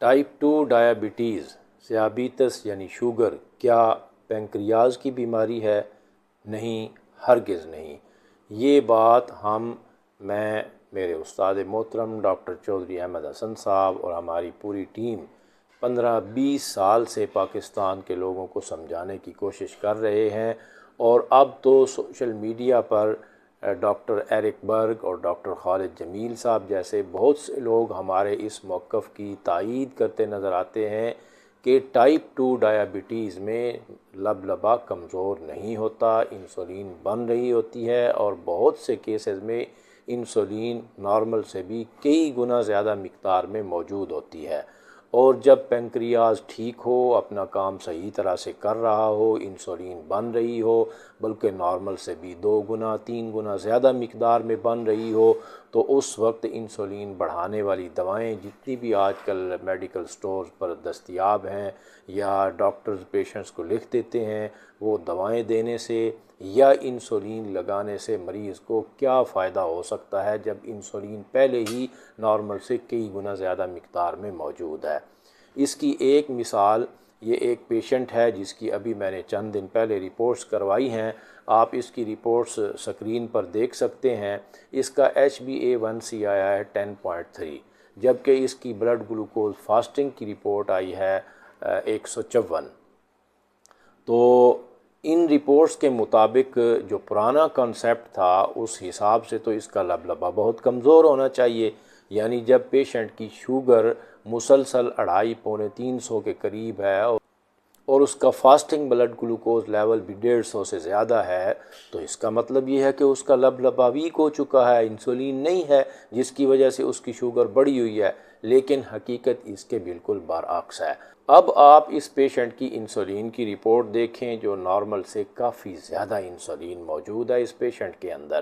Type 2 diabetes ذیابیطس یعنی sugar کیا پینکریاز کی بیماری ہے؟ نہیں، ہرگز نہیں۔ یہ بات میں میرے استاد محترم ڈاکٹر چودھری احمد حسن صاحب اور ہماری پوری ٹیم 15-20 سال سے پاکستان کے لوگوں کو سمجھانے کی کوشش کر رہے ہیں، اور اب تو سوشل میڈیا پر ڈاکٹر ایرک برگ اور ڈاکٹر خالد جمیل صاحب جیسے بہت سے لوگ ہمارے اس موقف کی تائید کرتے نظر آتے ہیں کہ ٹائپ 2 ڈائبٹیز میں لبلبا کمزور نہیں ہوتا، انسولین بن رہی ہوتی ہے، اور بہت سے کیسز میں انسولین نارمل سے بھی کئی گنا زیادہ مقدار میں موجود ہوتی ہے، اور جب پینکریاز ٹھیک ہو، اپنا کام صحیح طرح سے کر رہا ہو، انسولین بن رہی ہو، بلکہ نارمل سے بھی 2 گنا 3 گنا زیادہ مقدار میں بن رہی ہو، تو اس وقت انسولین بڑھانے والی دوائیں جتنی بھی آج کل میڈیکل سٹورز پر دستیاب ہیں یا ڈاکٹرز پیشنٹس کو لکھ دیتے ہیں، وہ دوائیں دینے سے یا انسولین لگانے سے مریض کو کیا فائدہ ہو سکتا ہے جب انسولین پہلے ہی نارمل سے کئی گنا زیادہ مقدار میں موجود ہے۔ اس کی ایک مثال، یہ ایک پیشنٹ ہے جس کی ابھی میں نے چند دن پہلے رپورٹس کروائی ہیں، آپ اس کی رپورٹس سکرین پر دیکھ سکتے ہیں۔ اس کا HbA1c آیا ہے 10.3، جبکہ اس کی بلڈ گلوکوز فاسٹنگ کی رپورٹ آئی ہے 154۔ تو ان رپورٹس کے مطابق جو پرانا کنسیپٹ تھا اس حساب سے تو اس کا لبلبا بہت کمزور ہونا چاہیے، یعنی جب پیشنٹ کی شوگر مسلسل 250-300 کے قریب ہے اور اس کا فاسٹنگ بلڈ گلوکوز لیول بھی 150 سے زیادہ ہے، تو اس کا مطلب یہ ہے کہ اس کا لبلبا ویک ہو چکا ہے، انسولین نہیں ہے، جس کی وجہ سے اس کی شوگر بڑھی ہوئی ہے، لیکن حقیقت اس کے بالکل برعکس ہے۔ اب آپ اس پیشنٹ کی انسولین کی رپورٹ دیکھیں، جو نارمل سے کافی زیادہ انسولین موجود ہے اس پیشنٹ کے اندر۔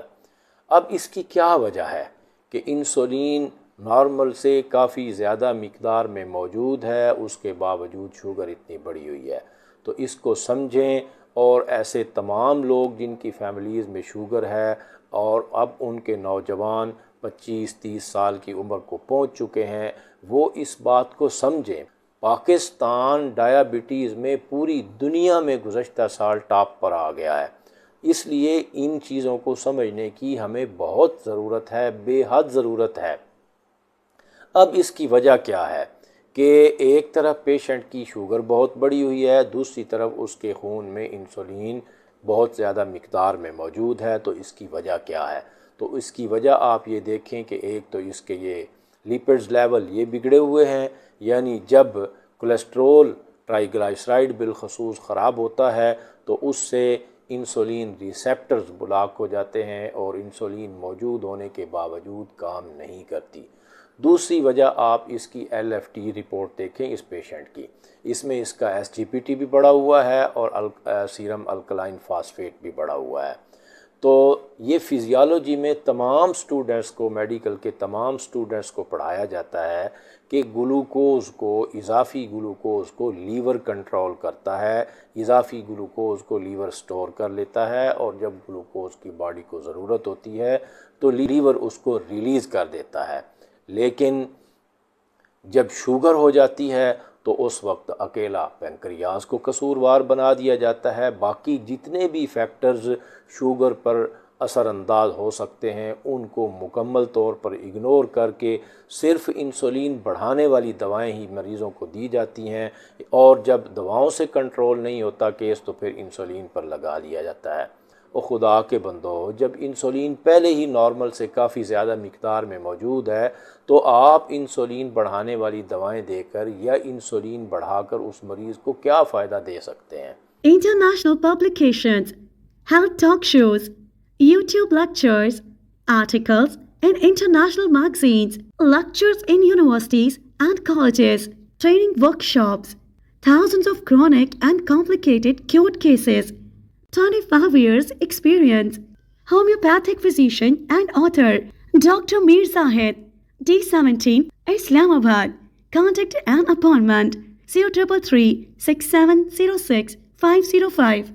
اب اس کی کیا وجہ ہے کہ انسولین نارمل سے کافی زیادہ مقدار میں موجود ہے، اس کے باوجود شوگر اتنی بڑھی ہوئی ہے؟ تو اس کو سمجھیں، اور ایسے تمام لوگ جن کی فیملیز میں شوگر ہے اور اب ان کے نوجوان 25-30 سال کی عمر کو پہنچ چکے ہیں، وہ اس بات کو سمجھیں۔ پاکستان ڈائبٹیز میں پوری دنیا میں گزشتہ سال ٹاپ پر آ گیا ہے، اس لیے ان چیزوں کو سمجھنے کی ہمیں بہت ضرورت ہے، بے حد ضرورت ہے۔ اب اس کی وجہ کیا ہے کہ ایک طرف پیشنٹ کی شوگر بہت بڑھی ہوئی ہے، دوسری طرف اس کے خون میں انسولین بہت زیادہ مقدار میں موجود ہے، تو اس کی وجہ کیا ہے؟ تو اس کی وجہ آپ یہ دیکھیں کہ ایک تو اس کے یہ لیپڈز لیول یہ بگڑے ہوئے ہیں، یعنی جب کولیسٹرول ٹرائی بالخصوص خراب ہوتا ہے تو اس سے انسولین ریسیپٹرز بلاک ہو جاتے ہیں اور انسولین موجود ہونے کے باوجود کام نہیں کرتی۔ دوسری وجہ آپ اس کی LFT رپورٹ دیکھیں اس پیشنٹ کی، اس میں اس کا SGPT بھی بڑھا ہوا ہے اور سیرم الکلائن فاسفیٹ بھی بڑھا ہوا ہے۔ تو یہ فزیالوجی میں تمام سٹوڈنٹس کو، میڈیکل کے تمام سٹوڈنٹس کو پڑھایا جاتا ہے کہ اضافی گلوکوز کو لیور کنٹرول کرتا ہے، اضافی گلوکوز کو لیور سٹور کر لیتا ہے، اور جب گلوکوز کی باڈی کو ضرورت ہوتی ہے تو لیور اس کو ریلیز کر دیتا ہے۔ لیکن جب شوگر ہو جاتی ہے تو اس وقت اکیلا پینکریاز کو قصوروار بنا دیا جاتا ہے، باقی جتنے بھی فیکٹرز شوگر پر اثر انداز ہو سکتے ہیں ان کو مکمل طور پر اگنور کر کے صرف انسولین بڑھانے والی دوائیں ہی مریضوں کو دی جاتی ہیں، اور جب دواؤں سے کنٹرول نہیں ہوتا کیس تو پھر انسولین پر لگا دیا جاتا ہے۔ اور خدا کے بندو، جب انسولین پہلے ہی نارمل سے کافی زیادہ مقدار میں موجود ہے تو آپ انسولین بڑھانے والی دوائیں دے کر یا انسولین بڑھا کر اس مریض کو کیا فائدہ دے سکتے ہیں؟ International publications, health talk shows, YouTube lectures, articles in international magazines, lectures in universities and colleges, training workshops, thousands of chronic and complicated court cases, 25 years experience. Homeopathic physician and author Dr. Mir Zahid, D17, Islamabad. Contact and appointment 0333 6706 505.